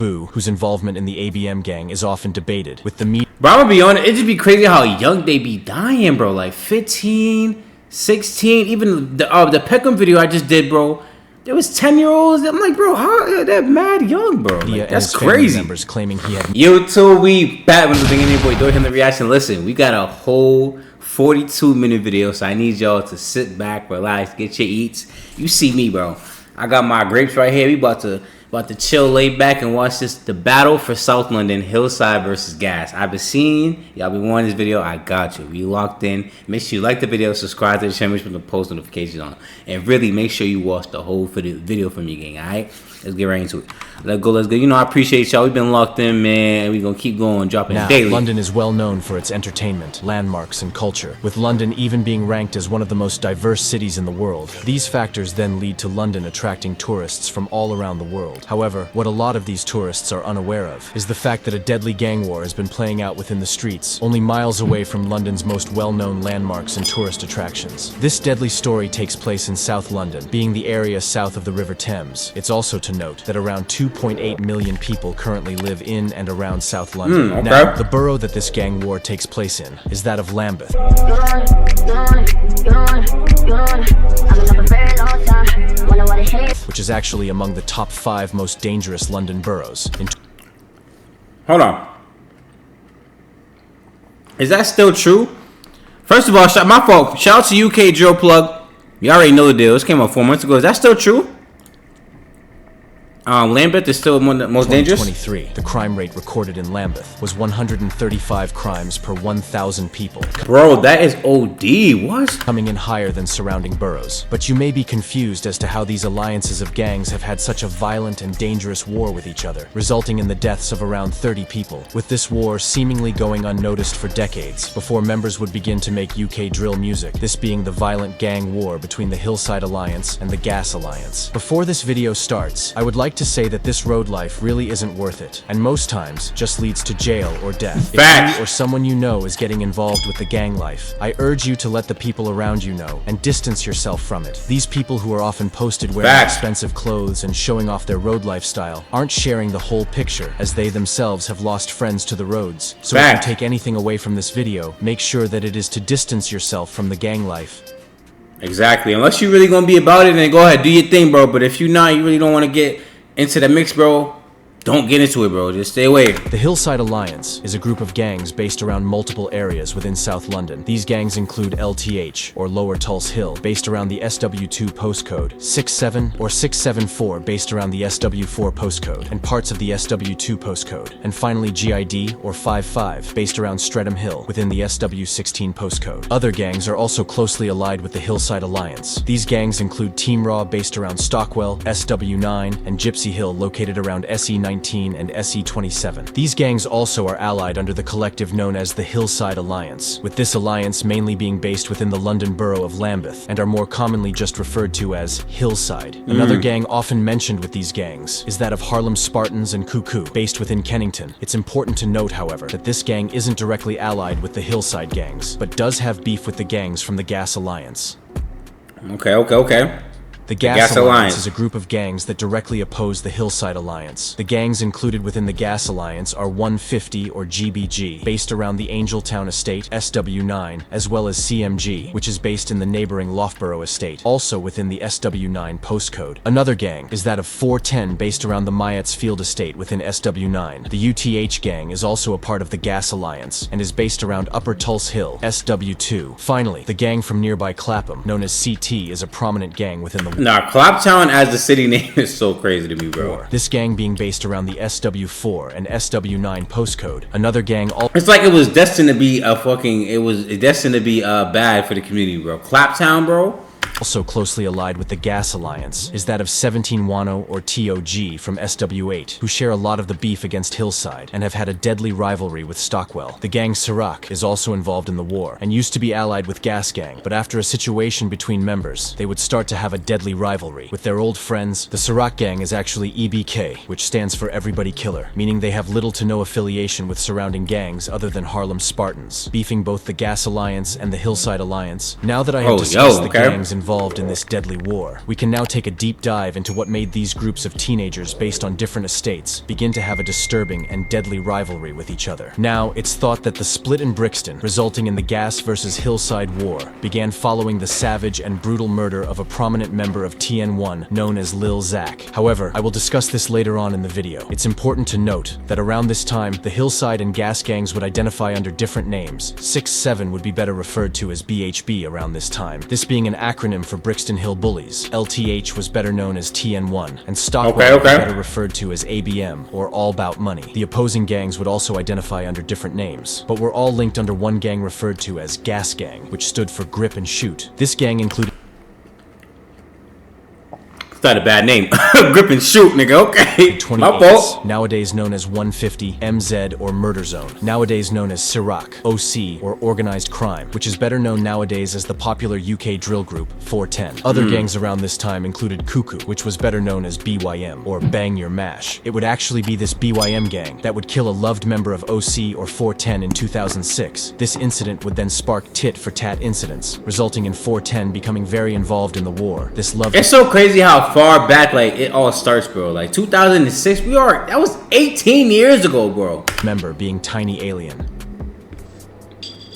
whose involvement in the ABM gang is often debated, with the media. Bro, I'm gonna be honest, it just be crazy how young they be dying, bro. Like 15, 16, even the Peckham video I just did, bro. There was 10-year-olds. I'm like, bro, how they're mad young, bro? Like, that's crazy. Members claiming he had. YouTube, we back with the beginning, boy. Don't hit the reaction. Listen, we got a whole 42-minute video, so I need y'all to sit back, relax, get your eats. You see me, bro. I got my grapes right here. We about to chill, lay back, and watch the battle for South London, Hillside versus Gas. I've been seeing y'all be wanting this video. I got you. We locked in. Make sure you like the video, subscribe to the channel, put the post notifications on, and really make sure you watch the whole video from your gang. All right, let's get right into it. Let's go. You know, I appreciate y'all. We've been locked in, man, and we're gonna keep going, dropping daily. London is well known for its entertainment, landmarks, and culture, with London even being ranked as one of the most diverse cities in the world. These factors then lead to London attracting tourists from all around the world. However, what a lot of these tourists are unaware of is the fact that a deadly gang war has been playing out within the streets, only miles away from London's most well-known landmarks and tourist attractions. This deadly story takes place in South London, being the area south of the River Thames. It's also to note that around 2.8 million people currently live in and around South London. Okay. Now, the borough that this gang war takes place in is that of Lambeth, which is actually among the top 5 most dangerous London boroughs. Hold on. Is that still true? First of all, my fault. Shout out to UK Drill Plug. You already know the deal. This came out 4 months ago. Is that still true? Lambeth is still one of the most dangerous. 2023, the crime rate recorded in Lambeth was 135 crimes per 1,000 people. Bro, that is OD. What? Coming in higher than surrounding boroughs. But you may be confused as to how these alliances of gangs have had such a violent and dangerous war with each other, resulting in the deaths of around 30 people, with this war seemingly going unnoticed for decades before members would begin to make UK drill music, this being the violent gang war between the Hillside Alliance and the Gas Alliance. Before this video starts, I would like to say that this road life really isn't worth it, and most times just leads to jail or death. If you or someone you know is getting involved with the gang life, I urge you to let the people around you know and distance yourself from it. These people who are often posted wearing expensive clothes and showing off their road lifestyle aren't sharing the whole picture, as they themselves have lost friends to the roads. So if you take anything away from this video, make sure that it is to distance yourself from the gang life. Exactly. Unless you're really gonna be about it, then go ahead, do your thing, bro. But if you're not, you really don't want to get into the mix, bro, don't get into it, bro. Just stay away. The Hillside Alliance is a group of gangs based around multiple areas within South London. These gangs include LTH, or Lower Tulse Hill, based around the SW2 postcode, 67 or 674, based around the SW4 postcode, and parts of the SW2 postcode, and finally GID, or 55, based around Streatham Hill, within the SW16 postcode. Other gangs are also closely allied with the Hillside Alliance. These gangs include Team Raw, based around Stockwell, SW9, and Gypsy Hill, located around SE19 and SE27. These gangs also are allied under the collective known as the Hillside Alliance, with this alliance mainly being based within the London borough of Lambeth, and are more commonly just referred to as Hillside. Another gang often mentioned with these gangs is that of Harlem Spartans and Cuckoo, based within Kennington. It's important to note, however, that this gang isn't directly allied with the Hillside gangs, but does have beef with the gangs from the Gas Alliance. Okay. The Gas Alliance is a group of gangs that directly oppose the Hillside Alliance. The gangs included within the Gas Alliance are 150 or GBG, based around the Angeltown Estate, SW9, as well as CMG, which is based in the neighboring Loughborough Estate, also within the SW9 postcode. Another gang is that of 410, based around the Myatts Field Estate within SW9. The UTH gang is also a part of the Gas Alliance, and is based around Upper Tulse Hill, SW2. Finally, the gang from nearby Clapham, known as CT, is a prominent gang within the Nah, Claptown as the city name is so crazy to me, bro. This gang being based around the SW4 and SW9 postcode. Another gang It's like it was destined to be bad for the community, bro. Claptown, bro. Also closely allied with the Gas Alliance is that of 17 Wano or TOG from SW8, who share a lot of the beef against Hillside and have had a deadly rivalry with Stockwell. The gang Sirac is also involved in the war and used to be allied with Gas Gang, but after a situation between members, they would start to have a deadly rivalry with their old friends. The Sirac gang is actually EBK, which stands for Everybody Killer, meaning they have little to no affiliation with surrounding gangs other than Harlem Spartans, beefing both the Gas Alliance and the Hillside Alliance. Now that I have discussed the gangs involved involved in this deadly war. We can now take a deep dive into what made these groups of teenagers based on different estates begin to have a disturbing and deadly rivalry with each other. Now, it's thought that the split in Brixton, resulting in the Gas versus Hillside War, began following the savage and brutal murder of a prominent member of TN1 known as Lil Zach. However, I will discuss this later on in the video. It's important to note that around this time, the Hillside and Gas gangs would identify under different names. 6-7 would be better referred to as BHB around this time, this being an acronym for Brixton Hill Bullies. LTH was better known as TN1, and Stockwell would be better referred to as ABM, or All Bout Money. The opposing gangs would also identify under different names, but were all linked under one gang referred to as Gas Gang, which stood for Grip and Shoot. This gang included Not a bad name. Grip and Shoot, nigga. Okay. 28, nowadays known as 150, MZ or Murder Zone, nowadays known as Sirac, OC or Organized Crime, which is better known nowadays as the popular UK drill group 410. Other gangs around this time included Cuckoo, which was better known as BYM or Bang Your Mash. It would actually be this BYM gang that would kill a loved member of OC or 410 in 2006. This incident would then spark tit for tat incidents, resulting in 410 becoming very involved in the war. It's so crazy how far back like it all starts, bro. Like 2006, that was 18 years ago, bro. Member being Tiny Alien.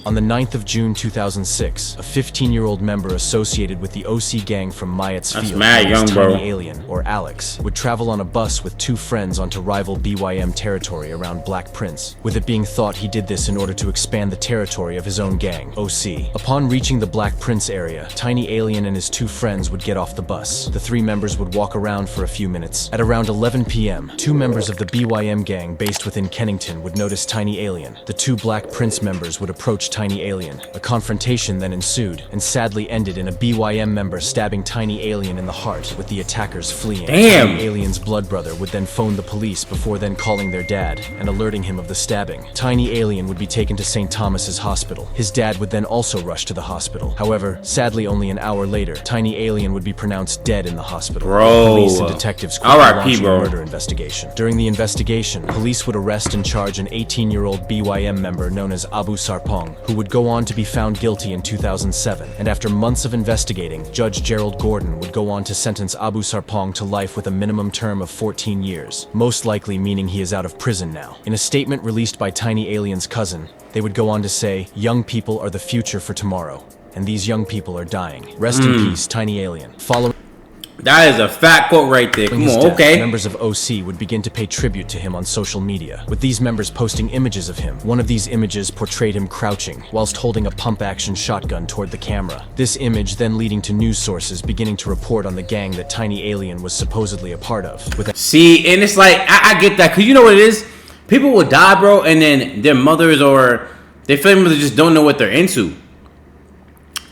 On the 9th of June 2006, a 15-year-old member associated with the OC gang from Myatt's Field, Tiny Alien, or Alex, would travel on a bus with two friends onto rival BYM territory around Black Prince, with it being thought he did this in order to expand the territory of his own gang, OC. Upon reaching the Black Prince area, Tiny Alien and his two friends would get off the bus. The three members would walk around for a few minutes. At around 11 p.m., two members of the BYM gang based within Kennington would notice Tiny Alien. The two Black Prince members would approach Tiny Alien. A confrontation then ensued, and sadly ended in a BYM member stabbing Tiny Alien in the heart, with the attackers fleeing. Damn! Tiny Alien's blood brother would then phone the police before then calling their dad and alerting him of the stabbing. Tiny Alien would be taken to St. Thomas's Hospital. His dad would then also rush to the hospital. However, sadly only an hour later, Tiny Alien would be pronounced dead in the hospital. Police and detectives quickly launched a murder investigation. During the investigation, police would arrest and charge an 18-year-old BYM member known as Abu Sarpong, who would go on to be found guilty in 2007, and after months of investigating, Judge Gerald Gordon would go on to sentence Abu Sarpong to life with a minimum term of 14 years, most likely meaning he is out of prison now. In a statement released by Tiny Alien's cousin, they would go on to say, "Young people are the future for tomorrow, and these young people are dying. Rest in peace, Tiny Alien." That is a fat quote right there. Come on, okay. Members of OC would begin to pay tribute to him on social media, with these members posting images of him. One of these images portrayed him crouching, whilst holding a pump-action shotgun toward the camera. This image then leading to news sources beginning to report on the gang that Tiny Alien was supposedly a part of. See, and it's like, I get that, because you know what it is? People will die, bro, and then their mothers or their family members just don't know what they're into.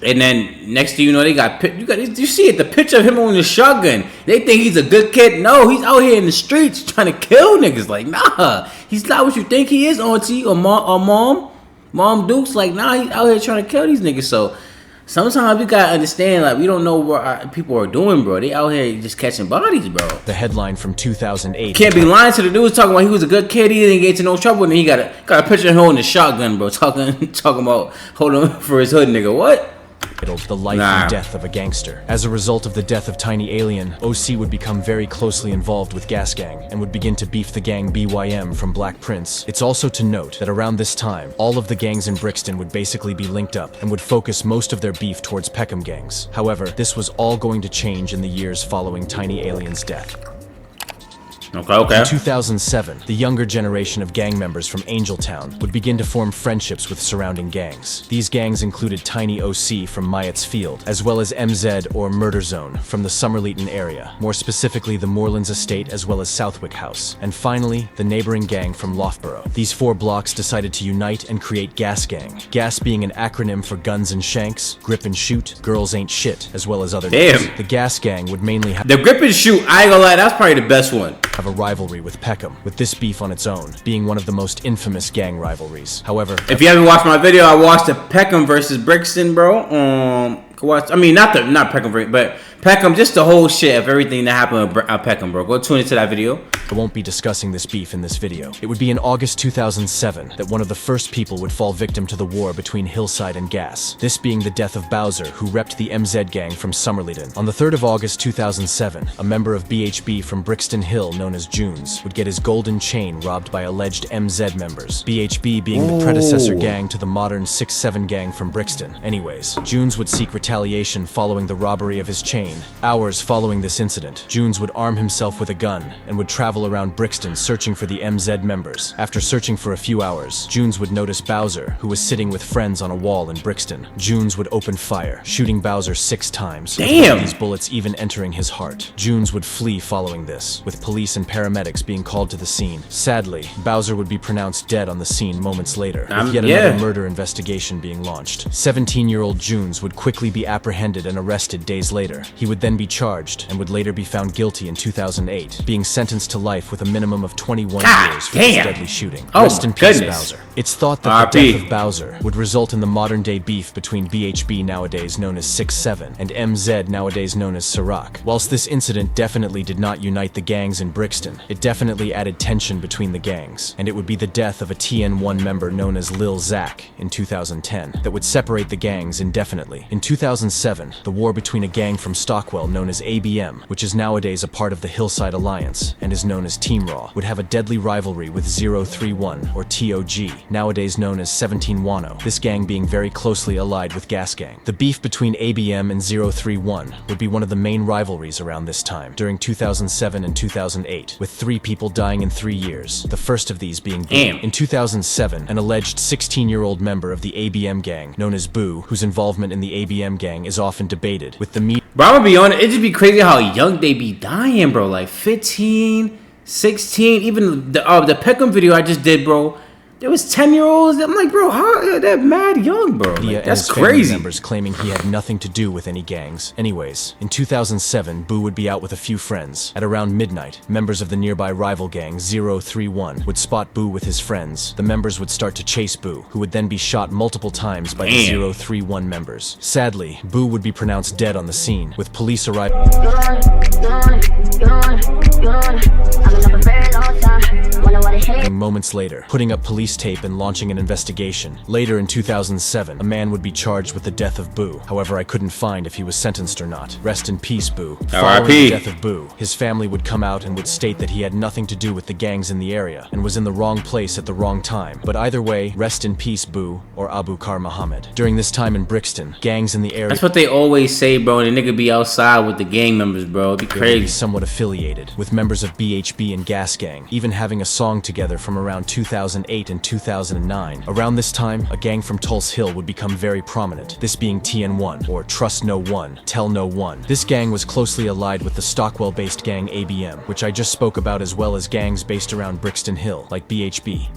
And then next thing you know, you see it, the picture of him on the shotgun. They think he's a good kid. No, he's out here in the streets trying to kill niggas. Like, nah, he's not what you think he is, auntie or mom Dukes. Like, nah, he's out here trying to kill these niggas. So sometimes we gotta understand, like, we don't know what our people are doing, bro. They out here just catching bodies, bro. The headline from 2008. Can't be lying to the dudes talking about he was a good kid, he didn't get into no trouble, and then he got a picture of him holding the shotgun, bro. Talking about holding for his hood, nigga. What? The life and death of a gangster. As a result of the death of Tiny Alien, OC would become very closely involved with Gas Gang and would begin to beef the gang BYM from Black Prince. It's also to note that around this time, all of the gangs in Brixton would basically be linked up and would focus most of their beef towards Peckham gangs. However, this was all going to change in the years following Tiny Alien's death. Okay. In 2007, the younger generation of gang members from Angeltown would begin to form friendships with surrounding gangs. These gangs included Tiny OC from Myatt's Field, as well as MZ or Murder Zone from the Somerleyton area, more specifically the Moorlands Estate as well as Southwick House, and finally, the neighboring gang from Loughborough. These four blocks decided to unite and create Gas Gang, Gas being an acronym for Guns and Shanks, Grip and Shoot, Girls Ain't Shit, as well as other names. The Gas Gang would mainly have the Grip and Shoot, I ain't gonna lie, that's probably the best one. Have a rivalry with Peckham, with this beef on its own being one of the most infamous gang rivalries. However, if you haven't watched my video, I watched the Peckham versus Brixton, bro. Not Peckham, but Peckham, just the whole shit of everything that happened at Peckham, bro. Go tune into that video. I won't be discussing this beef in this video. It would be in August 2007 that one of the first people would fall victim to the war between Hillside and Gas, this being the death of Bowser, who repped the MZ gang from Summerleyton. On the 3rd of August 2007, a member of BHB from Brixton Hill known as Junes would get his golden chain robbed by alleged MZ members, BHB being the predecessor gang to the modern 6-7 gang from Brixton. Anyways, Junes would seek retaliation following the robbery of his chain. Hours following this incident, Junes would arm himself with a gun and would travel around Brixton searching for the MZ members. After searching for a few hours, Junes would notice Bowser, who was sitting with friends on a wall in Brixton. Junes would open fire, shooting Bowser 6 times, with one of these bullets even entering his heart. Junes would flee following this, with police and paramedics being called to the scene. Sadly, Bowser would be pronounced dead on the scene moments later, with yet another murder investigation being launched. 17-year-old Junes would quickly be apprehended and arrested days later. He would then be charged and would later be found guilty in 2008, being sentenced to life with a minimum of 21 years for this deadly shooting. Rest in peace, Bowser. It's thought that the death of Bowser would result in the modern-day beef between BHB, nowadays known as 6-7, and MZ, nowadays known as Ciroc. Whilst this incident definitely did not unite the gangs in Brixton, it definitely added tension between the gangs, and it would be the death of a TN1 member known as Lil Zach in 2010 that would separate the gangs indefinitely. In 2007, the war between a gang from Stockwell known as ABM, which is nowadays a part of the Hillside Alliance and is known as Team Raw, would have a deadly rivalry with 031 or TOG, nowadays known as 17 Wano, this gang being very closely allied with Gas Gang. The beef between ABM and 031 would be one of the main rivalries around this time, during 2007 and 2008, with 3 people dying in 3 years, the first of these being Boo. In 2007, an alleged 16-year-old member of the ABM gang, known as Boo, whose involvement in the ABM gang is often debated, with the media. Bro, I'm gonna be honest, it just be crazy how young they be dying, bro. Like 15, 16, even the Peckham video I just did, bro. There was 10-year-olds. I'm like, bro, how they're mad young, bro. Like, that's crazy. Members claiming he had nothing to do with any gangs. Anyways, in 2007, Boo would be out with a few friends. At around midnight, members of the nearby rival gang 031 would spot Boo with his friends. The members would start to chase Boo, who would then be shot multiple times by the 031 members. Sadly, Boo would be pronounced dead on the scene, with police arriving moments later, putting up police tape and launching an investigation. Later in 2007, a man would be charged with the death of Boo. However, I couldn't find if he was sentenced or not. Rest in peace, Boo. Following the death of Boo, his family would come out and would state that he had nothing to do with the gangs in the area and was in the wrong place at the wrong time. But either way, rest in peace, Boo, or Abu Kar Muhammad. During this time in Brixton, gangs in the area— that's what they always say, bro. The nigga be outside with the gang members, bro. It'd be crazy. Somewhat affiliated with members of BHB and Gas Gang, even having a song together from around 2008 and 2009. Around this time, a gang from Tulse Hill would become very prominent, this being TN1, or Trust No One, Tell No One. This gang was closely allied with the Stockwell-based gang ABM, which I just spoke about, as well as gangs based around Brixton Hill, like BHB.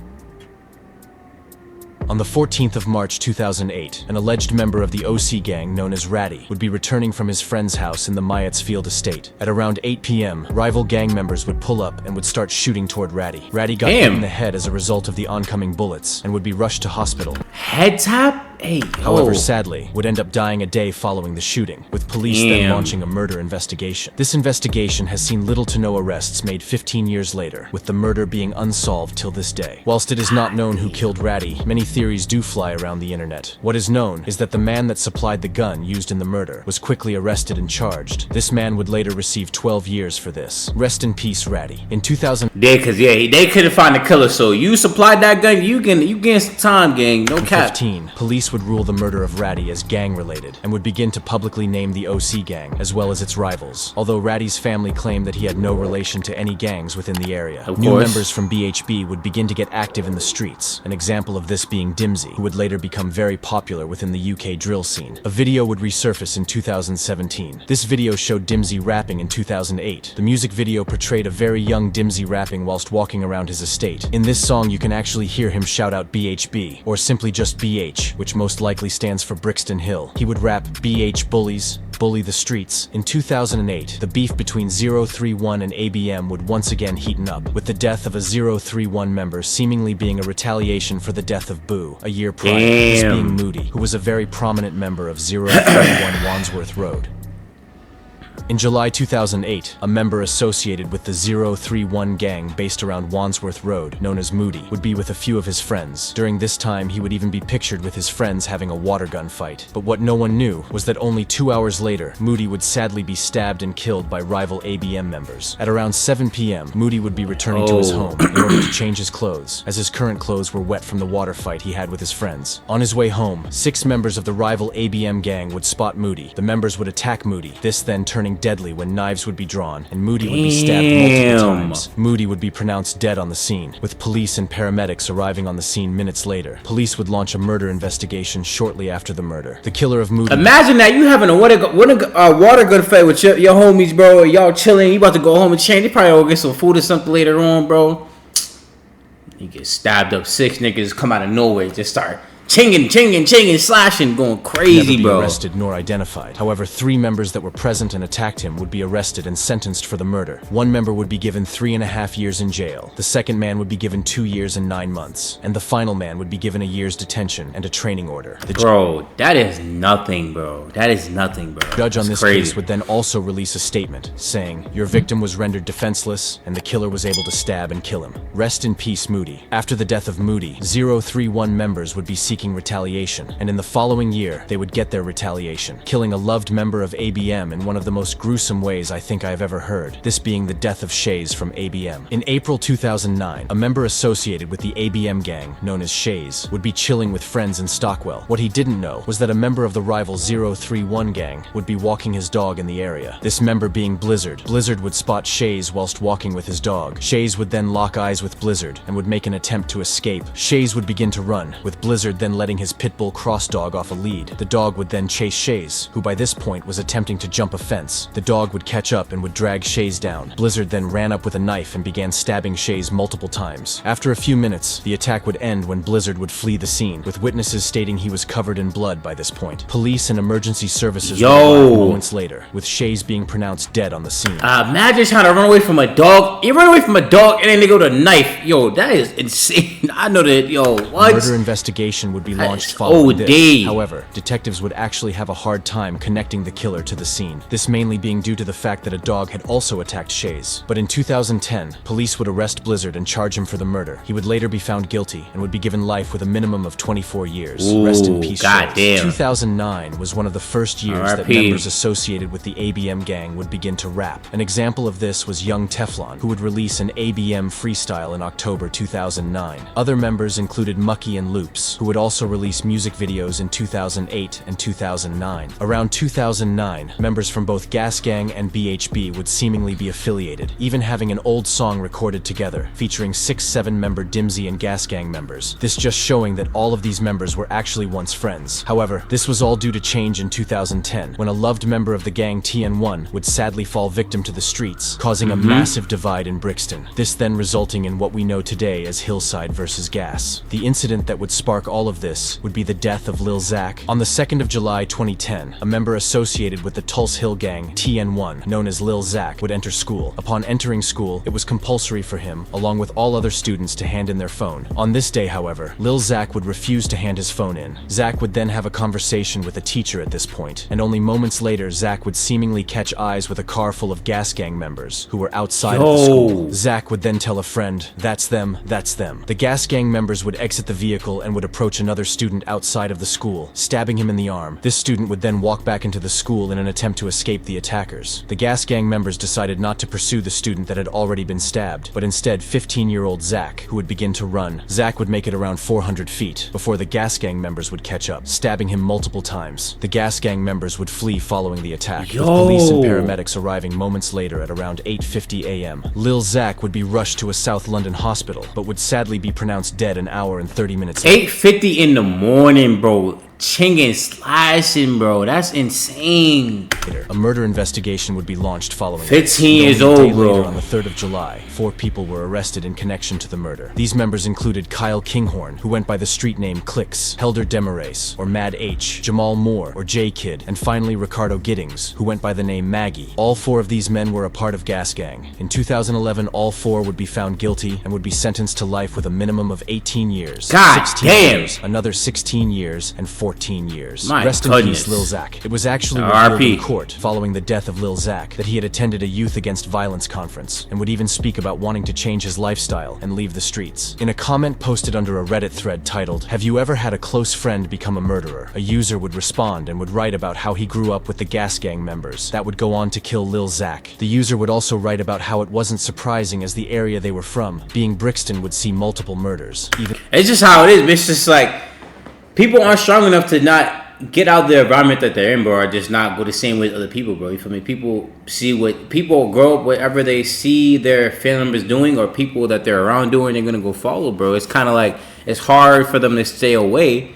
On the 14th of March 2008, an alleged member of the OC gang known as Ratty would be returning from his friend's house in the Myatsfield estate. At around 8 p.m., rival gang members would pull up and would start shooting toward Ratty. Ratty got hit in the head as a result of the oncoming bullets and would be rushed to hospital. Head tap? Hey, however, sadly, would end up dying a day following the shooting, with police then launching a murder investigation. This investigation has seen little to no arrests made 15 years later, with the murder being unsolved till this day. Whilst it is not known who killed Ratty, many theories do fly around the internet. What is known is that the man that supplied the gun used in the murder was quickly arrested and charged. This man would later receive 12 years for this. Rest in peace, Ratty. In 2000— they couldn't find the killer, so you supplied that gun, you get some time, gang. No cap. 15, police would rule the murder of Ratty as gang-related and would begin to publicly name the OC gang, as well as its rivals. Although Ratty's family claimed that he had no relation to any gangs within the area. New members from BHB would begin to get active in the streets, an example of this being Dimsy, who would later become very popular within the UK drill scene. A video would resurface in 2017. This video showed Dimsy rapping in 2008. The music video portrayed a very young Dimsy rapping whilst walking around his estate. In this song, you can actually hear him shout out BHB, or simply just BH, which most likely stands for Brixton Hill. He would rap BH bullies, bully the streets. In 2008, the beef between 031 and ABM would once again heaten up, with the death of a 031 member seemingly being a retaliation for the death of Boo a year prior, this being Moody, who was a very prominent member of 031 Wandsworth Road. In July 2008, a member associated with the 031 gang based around Wandsworth Road, known as Moody, would be with a few of his friends. During this time, he would even be pictured with his friends having a water gun fight. But what no one knew was that only 2 hours later, Moody would sadly be stabbed and killed by rival ABM members. At around 7 p.m., Moody would be returning to his home in order to change his clothes, as his current clothes were wet from the water fight he had with his friends. On his way home, 6 members of the rival ABM gang would spot Moody. The members would attack Moody, this then turning deadly when knives would be drawn, and Moody would be stabbed multiple times. Moody would be pronounced dead on the scene, with police and paramedics arriving on the scene minutes later. Police would launch a murder investigation shortly after the murder. The killer of Moody... Imagine that, you having a water gun fight with your homies, bro, y'all chilling, you about to go home and change. You probably all get some food or something later on, bro. You get stabbed up, 6 niggas come out of nowhere, just start chinging, slashing, going crazy, never be bro. Arrested nor identified. However, 3 members that were present and attacked him would be arrested and sentenced for the murder. 1 member would be given 3.5 years in jail. The second man would be given 2 years and 9 months. And the final man would be given a year's detention and a training order. Bro, that is nothing, bro. That is nothing, bro. The judge on this case would then also release a statement saying, "Your victim was rendered defenseless and the killer was able to stab and kill him. Rest in peace, Moody." After the death of Moody, 031 members would be seeking retaliation, and in the following year, they would get their retaliation, killing a loved member of ABM in one of the most gruesome ways I think I have ever heard, this being the death of Shays from ABM. In April 2009, a member associated with the ABM gang, known as Shays, would be chilling with friends in Stockwell. What he didn't know was that a member of the rival 031 gang would be walking his dog in the area, this member being Blizzard. Blizzard would spot Shays whilst walking with his dog. Shays would then lock eyes with Blizzard and would make an attempt to escape. Shays would begin to run, with Blizzard then letting his pit bull cross dog off a lead. The dog would then chase Shays, who by this point was attempting to jump a fence. The dog would catch up and would drag Shays down. Blizzard then ran up with a knife and began stabbing Shays multiple times. After a few minutes, the attack would end when Blizzard would flee the scene, with witnesses stating he was covered in blood by this point. Police and emergency services would arrive moments later, with Shays being pronounced dead on the scene. Imagine trying to run away from a dog. You run away from a dog and then they go to knife. Yo, that is insane. I know that, yo, what? Murder investigation would be launched following this. However, detectives would actually have a hard time connecting the killer to the scene. This mainly being due to the fact that a dog had also attacked Shays. But in 2010, police would arrest Blizzard and charge him for the murder. He would later be found guilty and would be given life with a minimum of 24 years. Ooh, rest in peace, God Shays. damn. 2009 was one of the first years that members associated with the ABM gang would begin to rap. An example of this was Young Teflon, who would release an ABM freestyle in October 2009. Other members included Mucky and Loops, who would also release music videos in 2008 and 2009. Around 2009, members from both Gas Gang and BHB would seemingly be affiliated, even having an old song recorded together, featuring 6 7-member Dimsy and Gas Gang members. This just showing that all of these members were actually once friends. However, this was all due to change in 2010, when a loved member of the gang TN1 would sadly fall victim to the streets, causing a massive divide in Brixton. This then resulting in what we know today as Hillside versus Gas. The incident that would spark all of this would be the death of Lil Zach. On the 2nd of July 2010, a member associated with the Tulse Hill gang, TN1, known as Lil Zach, would enter school. Upon entering school, it was compulsory for him, along with all other students, to hand in their phone. On this day, however, Lil Zach would refuse to hand his phone in. Zach would then have a conversation with a teacher at this point, and only moments later, Zach would seemingly catch eyes with a car full of Gas Gang members who were outside of the school. Zach would then tell a friend, "That's them, that's them." The Gas Gang members would exit the vehicle and would approach another student outside of the school, stabbing him in the arm. This student would then walk back into the school in an attempt to escape the attackers. The Gas Gang members decided not to pursue the student that had already been stabbed, but instead 15-year-old Zach, who would begin to run. Zach would make it around 400 feet before the Gas Gang members would catch up, stabbing him multiple times. The Gas Gang members would flee following the attack, with police and paramedics arriving moments later at around 8:50 a.m. Lil Zach would be rushed to a South London hospital, but would sadly be pronounced dead an hour and 30 minutes later. 8:50 in the morning, bro. Chinging, slashing, bro. That's insane. A murder investigation would be launched following 15 years old, bro. On the 3rd of July, 4 people were arrested in connection to the murder. These members included Kyle Kinghorn, who went by the street name Clicks, Helder Demarace, or Mad H, Jamal Moore, or J-Kid, and finally Ricardo Giddings, who went by the name Maggie. All 4 of these men were a part of Gas Gang. In 2011, all 4 would be found guilty and would be sentenced to life with a minimum of 18 years. God 16 damn! years, another 16 years, and 4 14 years. My Rest in goodness. peace, Lil Zach. It was actually R.I.P. revealed in court following the death of Lil Zach that he had attended a Youth Against Violence conference and would even speak about wanting to change his lifestyle and leave the streets. In a comment posted under a Reddit thread titled, "Have you ever had a close friend become a murderer?" a user would respond and would write about how he grew up with the gas gang members that would go on to kill Lil Zach. The user would also write about how it wasn't surprising as the area they were from, being Brixton, would see multiple murders. It's just how it is. It's just like people aren't strong enough to not get out of the environment that they're in, bro, or just not go the same way as other people, bro. You feel me? People grow up whatever they see their family members doing or people that they're around doing, they're gonna go follow, bro. It's kind of like it's hard for them to stay away.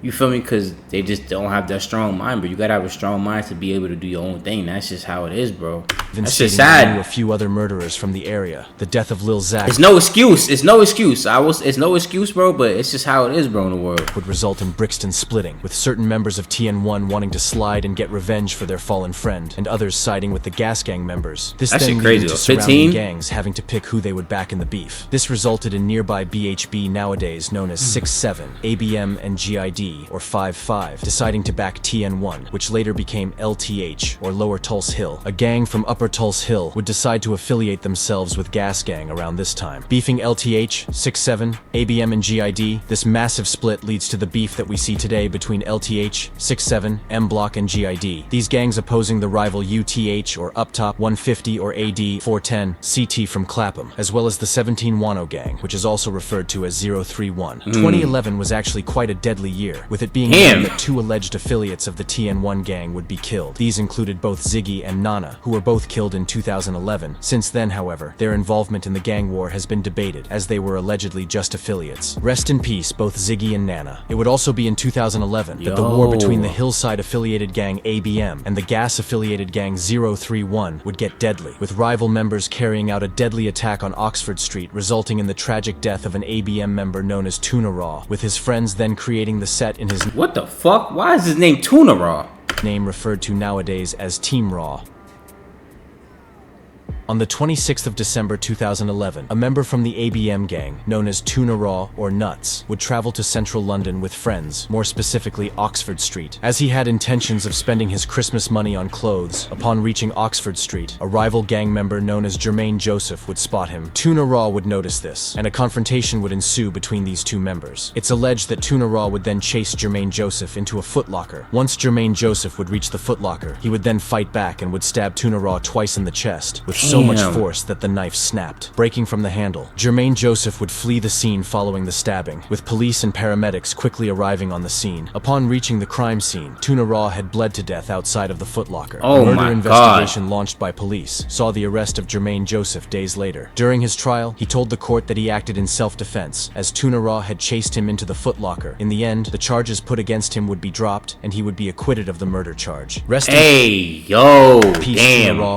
You feel me? Because they just don't have that strong mind, but you gotta have a strong mind to be able to do your own thing. That's just how it is, bro. That's just sad. A few other murderers from the area. The death of Lil Zach. It's no excuse. It's no excuse. It's no excuse, bro. But it's just how it is, bro, in the world. Would result in Brixton splitting, with certain members of TN1 wanting to slide and get revenge for their fallen friend, and others siding with the gas gang members. This that then shit crazy. Leading to surrounding gangs having to pick who they would back in the beef. This resulted in nearby BHB, nowadays known as 6-7, ABM, and GID, or 5-5, deciding to back TN1, which later became LTH, or Lower Tulse Hill. A gang from Upper Tulse Hill would decide to affiliate themselves with Gas Gang around this time. Beefing LTH, 6-7, ABM, and GID, this massive split leads to the beef that we see today between LTH, 6-7, M Block, and GID. These gangs opposing the rival UTH, or Up Top 150, or AD 410, CT from Clapham, as well as the 17 Wano gang, which is also referred to as 031. 2011 was actually quite a deadly year, with it being known that 2 alleged affiliates of the TN1 gang would be killed. These included both Ziggy and Nana, who were both killed in 2011. Since then, however, their involvement in the gang war has been debated, as they were allegedly just affiliates. Rest in peace, both Ziggy and Nana. It would also be in 2011 that the war between the Hillside affiliated gang ABM and the gas affiliated gang 031 would get deadly, with rival members carrying out a deadly attack on Oxford Street, resulting in the tragic death of an ABM member known as Tuna Raw, with his friends then creating the set in his What the fuck? Why is his name Tuna Raw? Name referred to nowadays as Team Raw. On the 26th of December 2011, a member from the ABM gang, known as Tuna Raw or Nuts, would travel to central London with friends, more specifically Oxford Street. As he had intentions of spending his Christmas money on clothes, upon reaching Oxford Street, a rival gang member known as Jermaine Joseph would spot him. Tuna Raw would notice this, and a confrontation would ensue between these two members. It's alleged that Tuna Raw would then chase Jermaine Joseph into a footlocker. Once Jermaine Joseph would reach the footlocker, he would then fight back and would stab Tuna Raw twice in the chest, with so much force that the knife snapped, breaking from the handle. Jermaine Joseph would flee the scene following the stabbing, with police and paramedics quickly arriving on the scene. Upon reaching the crime scene, Tuna Raw had bled to death outside of the footlocker. Oh a murder my investigation God. launched by police saw the arrest of Jermaine Joseph days later. During his trial, he told the court that he acted in self-defense, as Tuna Raw had chased him into the footlocker. In the end, the charges put against him would be dropped, and he would be acquitted of the murder charge. Damn.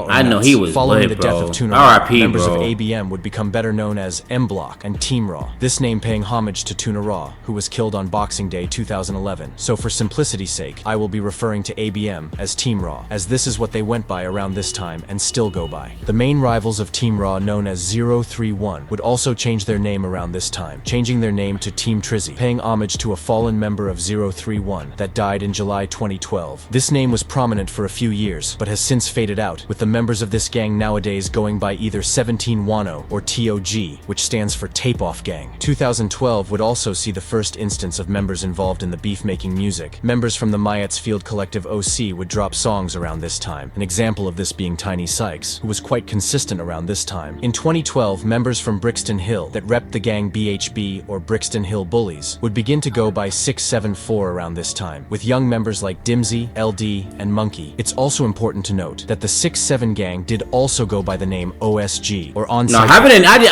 I know he was following lit, the death bro. of Tuna Raw, R.I.P., members bro. of ABM would become better known as M Block and Team Raw, this name paying homage to Tuna Raw, who was killed on Boxing Day 2011. So for simplicity's sake, I will be referring to ABM as Team Raw, as this is what they went by around this time and still go by. The main rivals of Team Raw, known as 031, would also change their name around this time, changing their name to Team Trizzy, paying homage to a fallen member of 031 that died in July 2012. This name was prominent for a few years, but has since faded out, with the members of this gang nowadays going by either 17 Wano or TOG, which stands for Tape Off Gang. 2012 would also see the first instance of members involved in the beef-making music. Members from the Myats Field Collective OC would drop songs around this time, an example of this being Tiny Sykes, who was quite consistent around this time. In 2012, members from Brixton Hill that repped the gang BHB or Brixton Hill Bullies would begin to go by 674 around this time, with young members like Dimsy, LD, and Monkey. It's also important to note that the 6-7 gang did also go by the name OSG, or On-Site. No,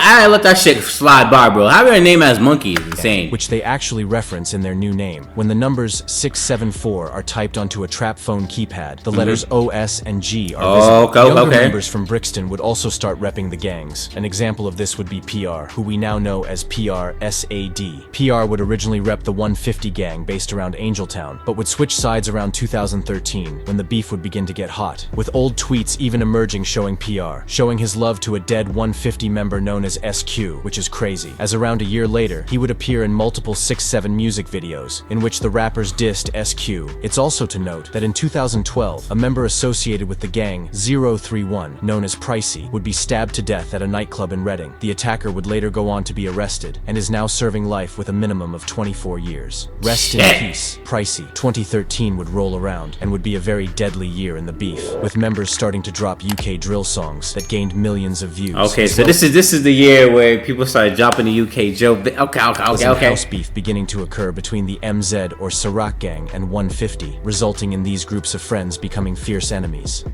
I let that shit slide by, bro. Having a name as Monkey is insane. Which they actually reference in their new name. When the numbers 674 are typed onto a trap phone keypad, the letters OS and G are visible. Younger members from Brixton would also start repping the gangs. An example of this would be PR, who we now know as PRSAD. PR would originally rep the 150 gang based around Angeltown, but would switch sides around 2013 when the beef would begin to get hot, with old tweets even emerging showing PR star, showing his love to a dead 150 member known as SQ, which is crazy, as around a year later, he would appear in multiple 6-7 music videos, in which the rappers dissed SQ. It's also to note that in 2012, a member associated with the gang 031, known as Pricey, would be stabbed to death at a nightclub in Reading. The attacker would later go on to be arrested, and is now serving life with a minimum of 24 years. Rest in peace, Pricey. 2013 would roll around, and would be a very deadly year in the beef, with members starting to drop UK drill songs that gained millions of views. Okay, so this is the year where people started dropping the UK drill. Okay. House beef beginning to occur between the MZ or Ciroc gang and 150, resulting in these groups of friends becoming fierce enemies.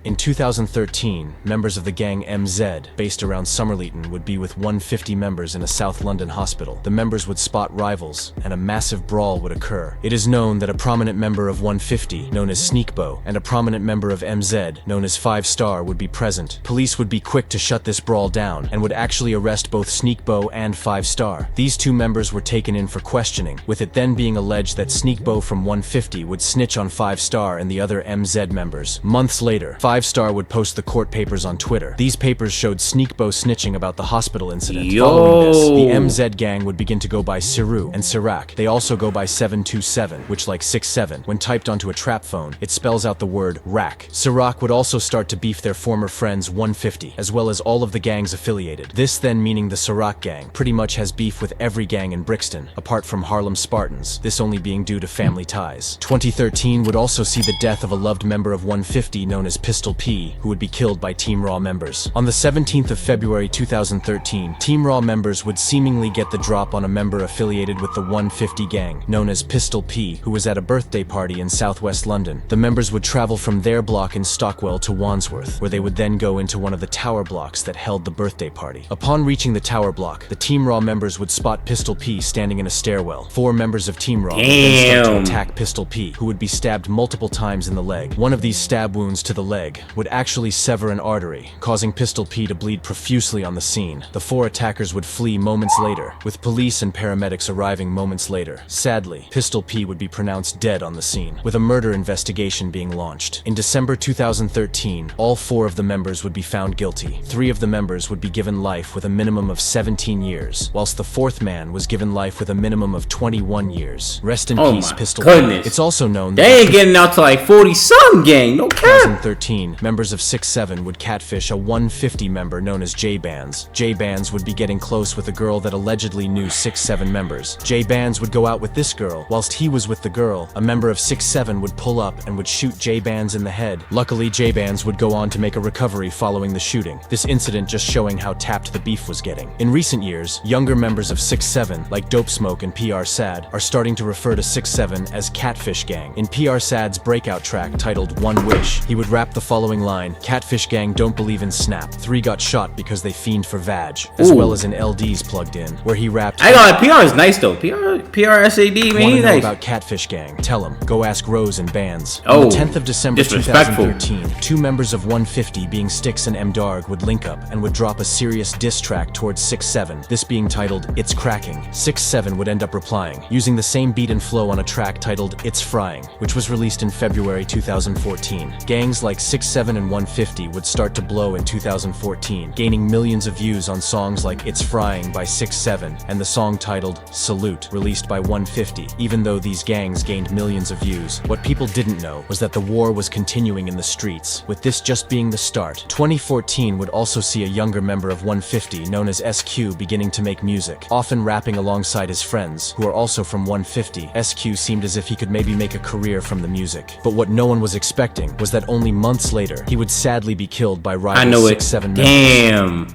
In 2013, members of the gang MZ, based around Somerleyton, would be with 150 members in a South London hospital. The members would spot rivals, and a massive brawl would occur. It is known that a prominent member of 150, known as Sneakbo, and a prominent member of MZ, known as 5 Star, would be present. Police would be quick to shut this brawl down, and would actually arrest both Sneakbo and 5 Star. These two members were taken in for questioning, with it then being alleged that Sneakbo from 150 would snitch on 5 Star and the other MZ members. Months later, 5 Star would post the court papers on Twitter. These papers showed Sneakbo snitching about the hospital incident. Following this, the MZ gang would begin to go by Ciru and Ciroc. They also go by 727, which, like 67, when typed onto a trap phone, it spells out the word rack. Ciroc would also start to beef their former friends 150, as well as all of the gangs affiliated. This then meaning the Ciroc gang pretty much has beef with every gang in Brixton, apart from Harlem Spartans, this only being due to family ties. 2013 would also see the death of a loved member of 150 known as Pistol P, who would be killed by Team Raw members. On the 17th of February 2013, Team Raw members would seemingly get the drop on a member affiliated with the 150 gang, known as Pistol P, who was at a birthday party in southwest London. The members would travel from their block in Stockwell to Wandsworth, where they would then go into one of the tower blocks that held the birthday party. Upon reaching the tower block, the Team Raw members would spot Pistol P standing in a stairwell. 4 members of Team Raw would then start to attack Pistol P, who would be stabbed multiple times in the leg. One of these stab wounds to the leg would actually sever an artery, causing Pistol P to bleed profusely on the scene. The 4 attackers would flee moments later, with police and paramedics arriving moments later. Sadly, Pistol P would be pronounced dead on the scene, with a murder investigation being launched. In December 2013, all 4 of the members would be found guilty. 3 of the members would be given life with a minimum of 17 years, whilst the 4th man was given life with a minimum of 21 years. Rest in peace, Pistol P. It's also known that they ain't getting out to like 40-something gang, no cap. 2013, members of 6-7 would catfish a 150 member known as J-Bands. J-Bands would be getting close with a girl that allegedly knew 6-7 members. J-Bands would go out with this girl. Whilst he was with the girl, a member of 6-7 would pull up and would shoot J-Bands in the head. Luckily, J-Bands would go on to make a recovery following the shooting. This incident just showing how tapped the beef was getting. In recent years, younger members of 6-7, like Dope Smoke and PR Sad, are starting to refer to 6-7 as Catfish Gang. In PR Sad's breakout track titled One Wish, he would rap the following line: Catfish Gang don't believe in snap. 3 got shot because they fiend for vag. As well as in LD's Plugged In, where he rapped, I got PR is nice though. PR SAD, man, he's nice. About Catfish Gang? Tell him. Go ask Rose and Bands. Oh, on the 10th of December 2013, 2 members of 150 being Styx and M Darg would link up and would drop a serious diss track towards 6-7, this being titled It's Cracking. 6-7 would end up replying, using the same beat and flow on a track titled It's Frying, which was released in February 2014. Gangs like 6-7 and 150 would start to blow in 2014, gaining millions of views on songs like It's Frying by 6-7 and the song titled Salute, released by 150. Even though these gangs gained millions of views, what people didn't know was that the war was continuing in the streets, with this just being the start. 2014 would also see a younger member of 150 known as SQ beginning to make music, often rapping alongside his friends, who are also from 150. SQ seemed as if he could maybe make a career from the music, but what no one was expecting was that only months later, he would sadly be killed by rival 6-7 members.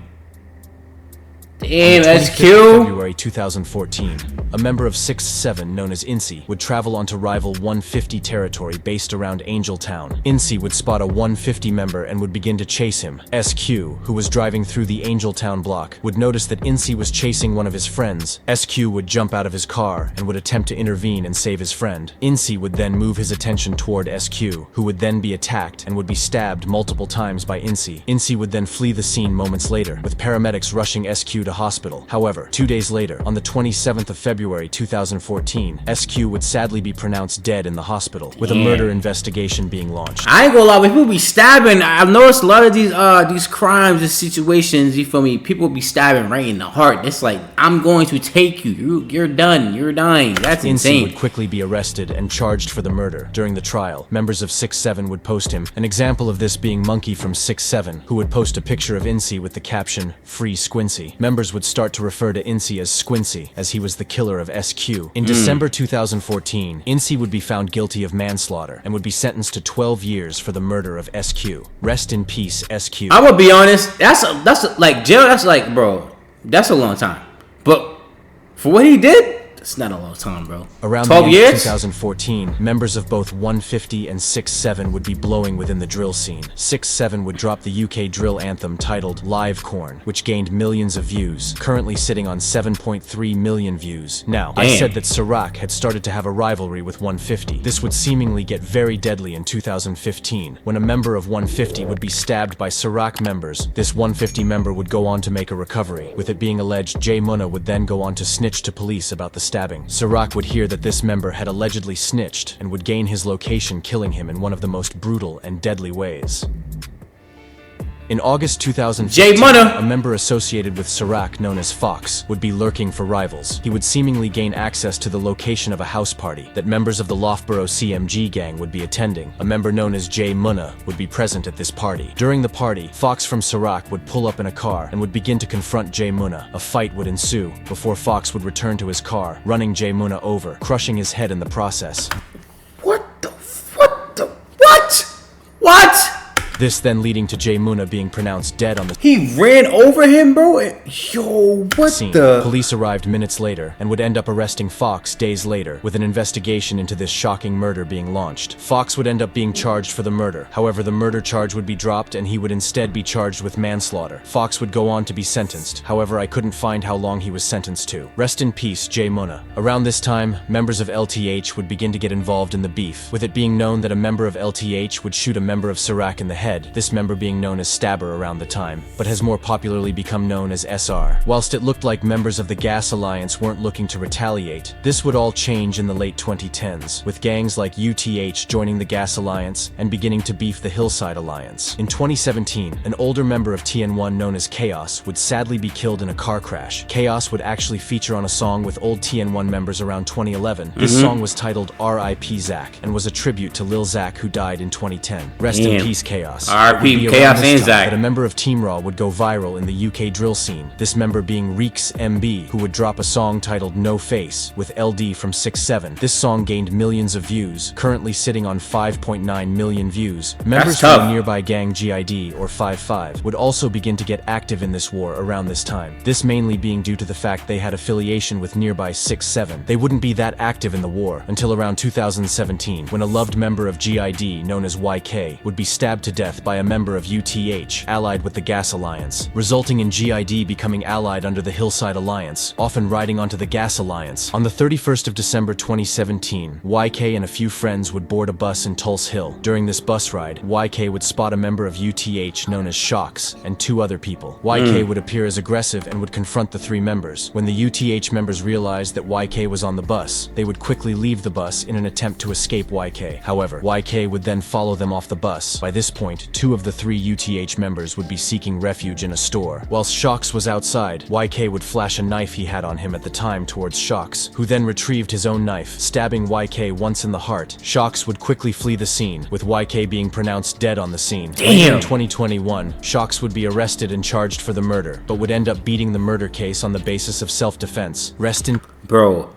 Damn, SQ! February 2014, a member of 6-7 known as Incy would travel onto rival 150 territory based around Angel Town. Incy would spot a 150 member and would begin to chase him. SQ, who was driving through the Angel Town block, would notice that Incy was chasing one of his friends. SQ would jump out of his car and would attempt to intervene and save his friend. Incy would then move his attention toward SQ, who would then be attacked and would be stabbed multiple times by Incy. Incy would then flee the scene moments later, with paramedics rushing SQ to hospital. However, 2 days later, on the 27th of February February 2014, SQ would sadly be pronounced dead in the hospital, with a murder investigation being launched. I ain't gonna lie, when people be stabbing, I've noticed a lot of these crimes and situations, you feel me, people be stabbing right in the heart. It's like, I'm going to take you. You're done. You're dying. That's insane. Incy would quickly be arrested and charged for the murder. During the trial, members of 6-7 would post him, an example of this being Monkey from 6-7, who would post a picture of Incy with the caption, "Free Squincy." Members would start to refer to Incy as Squincy, as he was the killer of SQ. In December 2014, Incy would be found guilty of manslaughter and would be sentenced to 12 years for the murder of SQ. Rest in peace, SQ. I'm gonna be honest, that's like jail, that's like, bro, that's a long time. But for what he did, it's not a long time, bro. Around 12 the end years? of 2014, members of both 150 and 6-7 would be blowing within the drill scene. 6-7 would drop the UK drill anthem titled Live Corn, which gained millions of views, currently sitting on 7.3 million views. Now, I said that Ciroc had started to have a rivalry with 150. This would seemingly get very deadly in 2015, when a member of 150 would be stabbed by Ciroc members. This 150 member would go on to make a recovery, with it being alleged Jay Munna would then go on to snitch to police about the stabbing. Ciroc would hear that this member had allegedly snitched and would gain his location, killing him in one of the most brutal and deadly ways. In August 2015, a member associated with Ciroc known as Fox would be lurking for rivals. He would seemingly gain access to the location of a house party that members of the Loughborough CMG gang would be attending. A member known as Jay Munna would be present at this party. During the party, Fox from Ciroc would pull up in a car and would begin to confront Jay Munna. A fight would ensue before Fox would return to his car, running Jay Munna over, crushing his head in the process. What? This then leading to Jay Munna being pronounced dead on the He ran over him, bro? Yo, what scene. the? Police arrived minutes later and would end up arresting Fox days later, with an investigation into this shocking murder being launched. Fox would end up being charged for the murder. However, the murder charge would be dropped and he would instead be charged with manslaughter. Fox would go on to be sentenced. However, I couldn't find how long he was sentenced to. Rest in peace, Jay Munna. Around this time, members of LTH would begin to get involved in the beef, with it being known that a member of LTH would shoot a member of Ciroc in the head, this member being known as Stabber around the time, but has more popularly become known as SR. Whilst it looked like members of the Gas Alliance weren't looking to retaliate, this would all change in the late 2010s, with gangs like UTH joining the Gas Alliance and beginning to beef the Hillside Alliance. In 2017, an older member of TN1 known as Chaos would sadly be killed in a car crash. Chaos would actually feature on a song with old TN1 members around 2011. This song was titled R.I.P. Zach and was a tribute to Lil Zach, who died in 2010. Rest in peace, Chaos. R.I.P. Chaos and Zach. That a member of Team Raw would go viral in the UK drill scene, this member being Reeks MB, who would drop a song titled No Face with LD from 6-7. This song gained millions of views, currently sitting on 5.9 million views. Members from the nearby gang GID or 5-5 would also begin to get active in this war around this time, this mainly being due to the fact they had affiliation with nearby 6-7. They wouldn't be that active in the war until around 2017, when a loved member of GID known as YK would be stabbed to death by a member of UTH, allied with the Gas Alliance, resulting in GID becoming allied under the Hillside Alliance, often riding onto the Gas Alliance. On the 31st of December 2017, YK and a few friends would board a bus in Tulse Hill. During this bus ride, YK would spot a member of UTH known as Shocks and two other people. YK would appear as aggressive and would confront the three members. When the UTH members realized that YK was on the bus, they would quickly leave the bus in an attempt to escape YK. However, YK would then follow them off the bus. By this point, two of the three UTH members would be seeking refuge in a store. Whilst Shocks was outside, YK would flash a knife he had on him at the time towards Shocks, who then retrieved his own knife, stabbing YK once in the heart. Shocks would quickly flee the scene, with YK being pronounced dead on the scene. Later in 2021, Shocks would be arrested and charged for the murder, but would end up beating the murder case on the basis of self-defense. Rest in... Bro,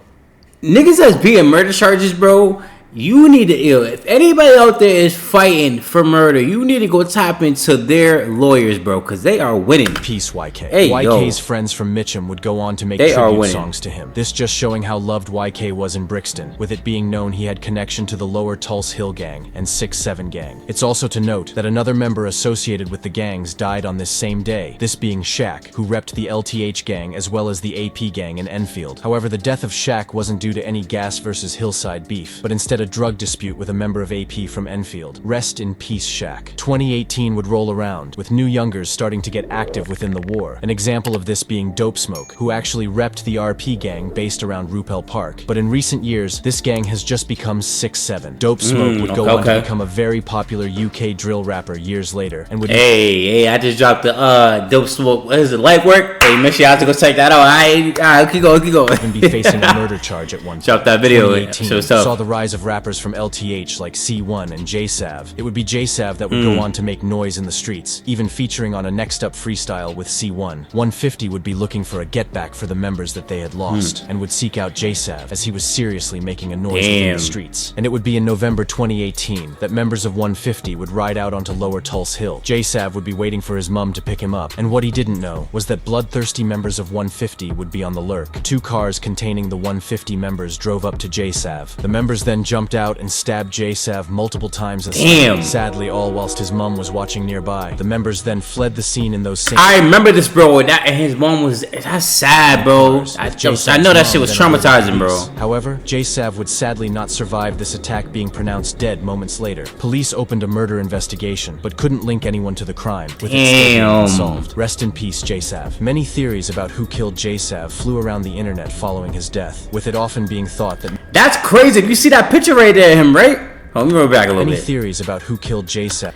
niggas that's beating murder charges, bro, you need to if anybody out there is fighting for murder, you need to go tap into their lawyers, bro, because they are winning. Peace, YK. Hey, YK's friends from Mitcham would go on to make tribute songs to him. This just showing how loved YK was in Brixton, with it being known he had connection to the Lower Tulse Hill gang and 6-7 gang. It's also to note that another member associated with the gangs died on this same day, this being Shaq, who repped the LTH gang as well as the AP gang in Enfield. However, the death of Shaq wasn't due to any Gas versus Hillside beef, but instead instead a drug dispute with a member of AP from Enfield. Rest in peace, Shaq. 2018 would roll around, with new youngers starting to get active within the war. An example of this being Dope Smoke, who actually repped the RP gang based around Rupel Park. But in recent years, this gang has just become 6'7". Dope Smoke would go on to become a very popular UK drill rapper years later, and would Hey, I just dropped the Dope Smoke. What is it? Light work? Hey, make sure you have to go check that out. Alright, keep going. even be facing a murder charge at one time. Drop that video. 2018 saw the rise of rappers from LTH like C1 and J-Sav. It would be J-Sav that would go on to make noise in the streets, even featuring on a Next Up freestyle with C1. 150 would be looking for a get back for the members that they had lost, and would seek out J-Sav as he was seriously making a noise within the streets. And it would be in November 2018 that members of 150 would ride out onto Lower Tulse Hill. J-Sav would be waiting for his mum to pick him up, and what he didn't know was that bloodthirsty members of 150 would be on the lurk. 2 cars containing the 150 members drove up to J-Sav. The members then jumped out and stabbed J-Sav multiple times. Sadly, all whilst his mum was watching nearby. The members then fled the scene in those same— I remember this, bro. That and his mom was— that's sad, bro. I know that shit was traumatizing, bro. However, J-Sav would sadly not survive this attack, being pronounced dead moments later. Police opened a murder investigation, but couldn't link anyone to the crime, with it still being unsolved. Rest in peace, J-Sav. Many theories about who killed J-Sav flew around the internet following his death, with it often being thought that— that's crazy. You see that picture right there of him, right? Oh, let me go back a little bit. Many theories about who killed J-Sav.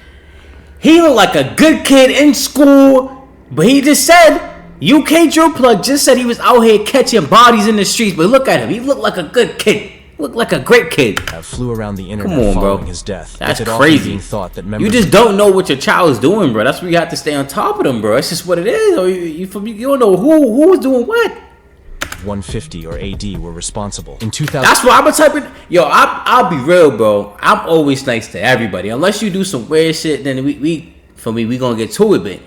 He looked like a good kid in school, but he just said, UK Drill Plug just said he was out here catching bodies in the streets, but look at him. He looked like a good kid. Looked like a great kid. Flew around the internet following his death. That's crazy. Being thought that you just don't know what your child is doing, bro. That's where you have to stay on top of them, bro. It's just what it is. Or you don't know who was doing what. 150 or AD were responsible. In 2000— that's why I'm a type of— yo, I'll be real, bro. I'm always nice to everybody. Unless you do some weird shit, then we gonna get to it, but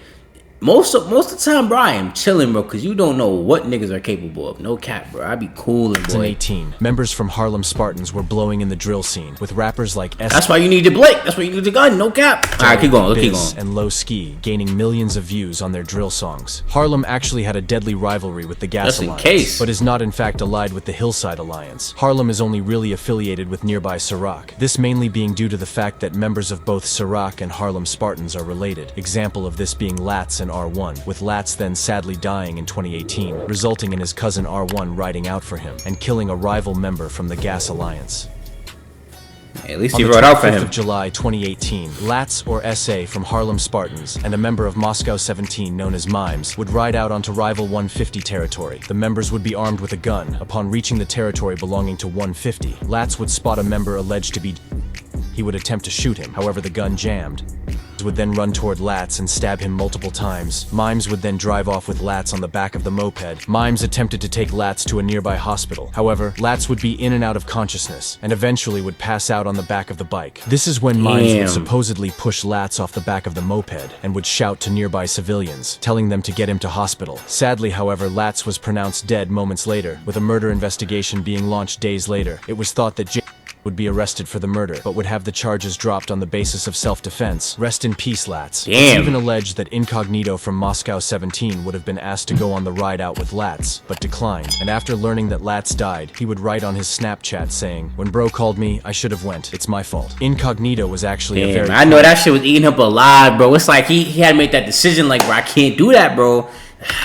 most of the time, bro, I am chilling, bro, because you don't know what niggas are capable of. No cap, bro. I be cool and boy. 2018, members from Harlem Spartans were blowing in the drill scene, with rappers like S— that's why you need the Blake. That's why you need the gun. No cap. Alright, keep going. Keep going. And Low Ski gaining millions of views on their drill songs. Harlem actually had a deadly rivalry with the Gas Alliance, but is not in fact allied with the Hillside Alliance. Harlem is only really affiliated with nearby Ciroc. This mainly being due to the fact that members of both Ciroc and Harlem Spartans are related. Example of this being Lats and R1, with Lats then sadly dying in 2018, resulting in his cousin R1 riding out for him and killing a rival member from the Gas Alliance. At least he rode out for him. On the 25th of July 2018, Lats or SA from Harlem Spartans and a member of Moscow 17 known as Mimes would ride out onto rival 150 territory. The members would be armed with a gun. Upon reaching the territory belonging to 150, Lats would spot a member alleged to be— he would attempt to shoot him, however the gun jammed. Would then run toward Lats and stab him multiple times. Mimes would then drive off with Lats on the back of the moped. Mimes attempted to take Lats to a nearby hospital. However, Lats would be in and out of consciousness, and eventually would pass out on the back of the bike. This is when Mimes would supposedly push Lats off the back of the moped, and would shout to nearby civilians, telling them to get him to hospital. Sadly, however, Lats was pronounced dead moments later, with a murder investigation being launched days later. It was thought that would be arrested for the murder, but would have the charges dropped on the basis of self-defense. Rest in peace, Lats. It's even alleged that Incognito from Moscow 17 would have been asked to go on the ride out with Lats, but declined. And after learning that Lats died, he would write on his Snapchat saying, "When bro called me, I should have went. It's my fault." Incognito was actually a very— I know that shit was eating him alive, bro. It's like he had to make that decision, like, bro, I can't do that, bro.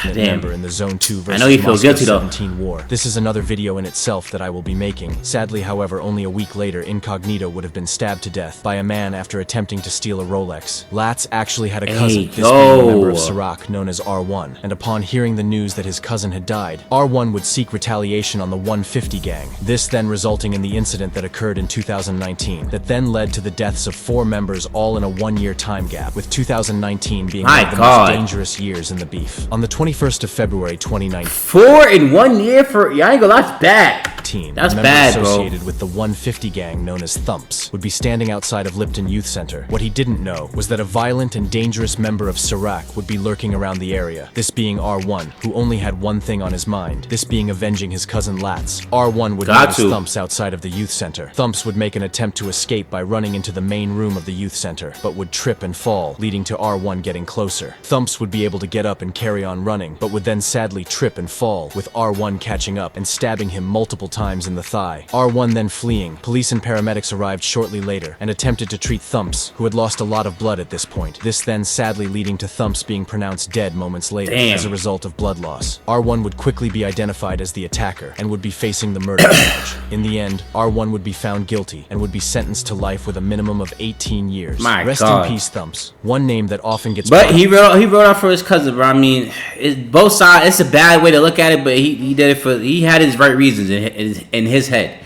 member in the Zone 2 versus I know you feel guilty, 17 war. This is another video in itself that I will be making. Sadly, however, only a week later, Incognito would have been stabbed to death by a man after attempting to steal a Rolex. Lats actually had a cousin, this being a member of Ciroc known as R1, and upon hearing the news that his cousin had died, R1 would seek retaliation on the 150 gang. This then resulting in the incident that occurred in 2019, that then led to the deaths of 4 members all in a 1-year time gap, with 2019 being one of the most dangerous years in the beef. On the 21st of February 2019. 4 in 1 year for— yeah, I ain't gonna lie, that's bad. That's bad, bro. Associated with the 150 gang known as Thumps would be standing outside of Lipton Youth Center. What he didn't know was that a violent and dangerous member of Ciroc would be lurking around the area, this being R1, who only had one thing on his mind, this being avenging his cousin Lats. R1 would notice Thumps outside of the youth center. Thumps would make an attempt to escape by running into the main room of the youth center, but would trip and fall, leading to R1 getting closer. Thumps would be able to get up and carry on running, but would then sadly trip and fall, with R1 catching up and stabbing him multiple times times in the thigh. R1 then fleeing, police and paramedics arrived shortly later and attempted to treat Thumps, who had lost a lot of blood at this point. This then sadly leading to Thumps being pronounced dead moments later as a result of blood loss. R1 would quickly be identified as the attacker and would be facing the murder charge. In the end, R1 would be found guilty and would be sentenced to life with a minimum of 18 years. Rest in peace, Thumps. One name that often gets... But he wrote out for his cousin, bro. I mean, both sides. It's a bad way to look at it, but he did it for... He had his right reasons in his head.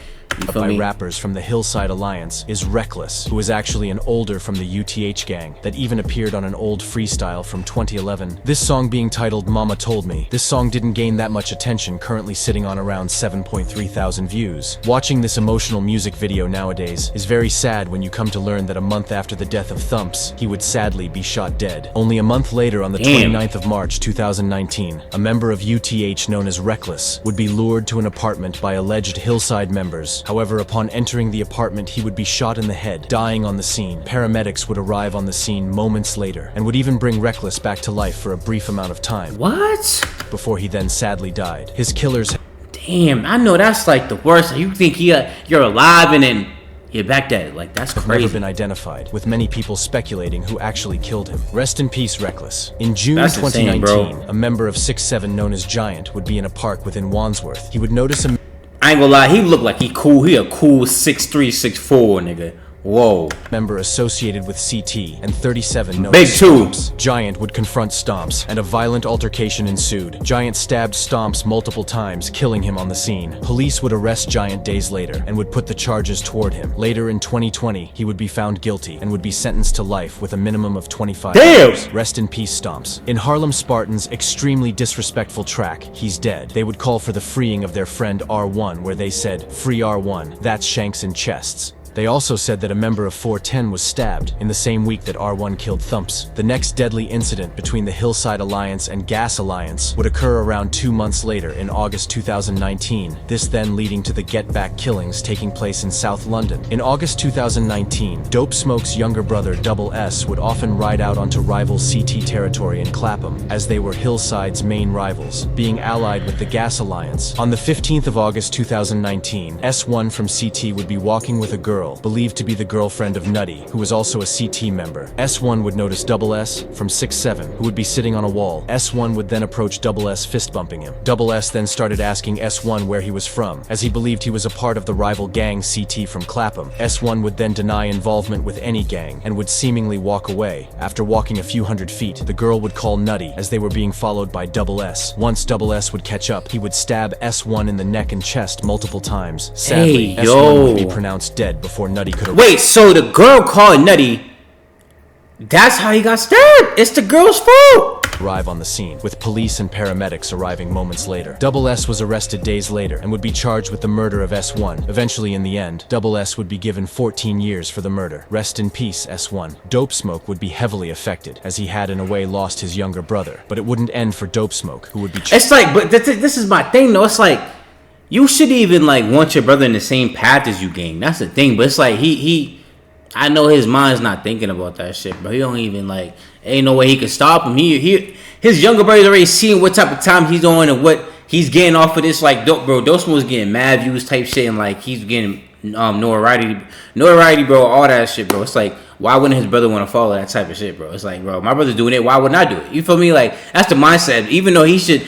By rappers from the Hillside Alliance is Reckless, who is actually an older from the UTH gang that even appeared on an old freestyle from 2011. This song being titled Mama Told Me. This song didn't gain that much attention, currently sitting on around 7.3 thousand views. Watching this emotional music video nowadays is very sad when you come to learn that a month after the death of Thumps, he would sadly be shot dead. Only a month later, on the 29th of March 2019, a member of UTH known as Reckless would be lured to an apartment by alleged Hillside members. However, upon entering the apartment, he would be shot in the head, dying on the scene. Paramedics would arrive on the scene moments later and would even bring Reckless back to life for a brief amount of time. What? Before he then sadly died. His killers... Damn, I know that's like the worst. You think you're alive and then you're back dead. Like, that's crazy. Have never been identified, with many people speculating who actually killed him. Rest in peace, Reckless. In June 2019, a member of 6'7" known as Giant would be in a park within Wandsworth. He would notice a... I ain't gonna lie, he looked like he cool. He a cool 6'3", 6'4" nigga. Whoa. Member associated with CT and 37 known Big as two. Stomps. Giant would confront Stomps, and a violent altercation ensued. Giant stabbed Stomps multiple times, killing him on the scene. Police would arrest Giant days later and would put the charges toward him. Later in 2020, he would be found guilty and would be sentenced to life with a minimum of 25 years. Rest in peace, Stomps. In Harlem Spartans' extremely disrespectful track, He's Dead, they would call for the freeing of their friend R1, where they said, "Free R1, that's shanks in chests." They also said that a member of 410 was stabbed in the same week that R1 killed Thumps. The next deadly incident between the Hillside Alliance and Gas Alliance would occur around 2 months later in August 2019, this then leading to the Get Back killings taking place in South London. In August 2019, Dope Smoke's younger brother Double S would often ride out onto rival CT territory in Clapham, as they were Hillside's main rivals, being allied with the Gas Alliance. On the 15th of August 2019, S1 from CT would be walking with a girl believed to be the girlfriend of Nutty, who was also a CT member. S1 would notice Double S from 6'7", who would be sitting on a wall. S1 would then approach Double S, fist bumping him. Double S then started asking S1 where he was from, as he believed he was a part of the rival gang CT from Clapham. S1 would then deny involvement with any gang and would seemingly walk away. After walking a few hundred feet, the girl would call Nutty as they were being followed by Double S. Once Double S would catch up, he would stab S1 in the neck and chest multiple times. Sadly, S1 would be pronounced dead before Nutty could... Wait, so the girl called Nutty, that's how he got stabbed? It's the girl's fault! Arrive on the scene, with police and paramedics arriving moments later. Double S was arrested days later and would be charged with the murder of S1. Eventually, in the end, Double S would be given 14 years for the murder. Rest in peace, S1. Dope Smoke would be heavily affected, as he had in a way lost his younger brother. But it wouldn't end for Dope Smoke, who would be... It's like, but this is my thing though, it's like, you should even like want your brother in the same path as you, gang. That's the thing. But it's like I know his mind's not thinking about that shit, bro. He don't even like. Ain't no way he can stop him. His younger brother's already seeing what type of time he's on and what he's getting off of this. Like, bro, Dope was getting mad views type shit, and like he's getting notoriety, bro. All that shit, bro. It's like, why wouldn't his brother want to follow that type of shit, bro? It's like, bro, my brother's doing it. Why wouldn't I do it? You feel me? Like, that's the mindset. Even though he should,